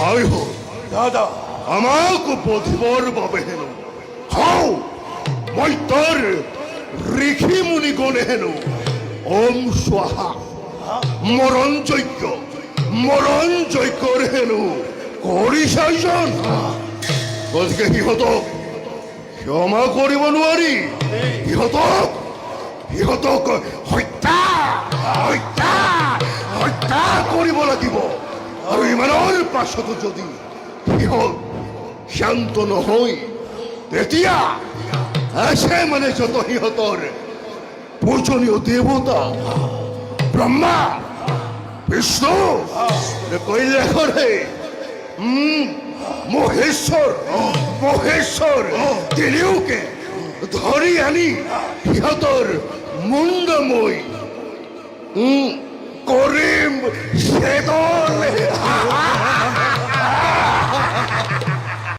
যাই হোক দাদা আমাকে বধিবর বাবে হেন হও মই তোর ঋষি মুনি গণে হেন ওম স্বাহা মরণ যজ্ঞ হেন কৰি চাইজন গতিকে সিহঁতক ক্ষমা কৰিব নোৱাৰি সিহঁতক হত্যা কৰিব লাগিব আৰু ইমানৰ পাছতো যদি সিহঁত শান্ত নহয় তেতিয়া আছে মানে যত সিহঁতৰ পূজনীয় দেৱতা ব্ৰহ্মা বিষ্ণু কৈলাসৰে মহেশ্বৰ তিনিওকে ধৰি আনি সিহঁতৰ মুণ্ডমৈ কৰিম ছেদন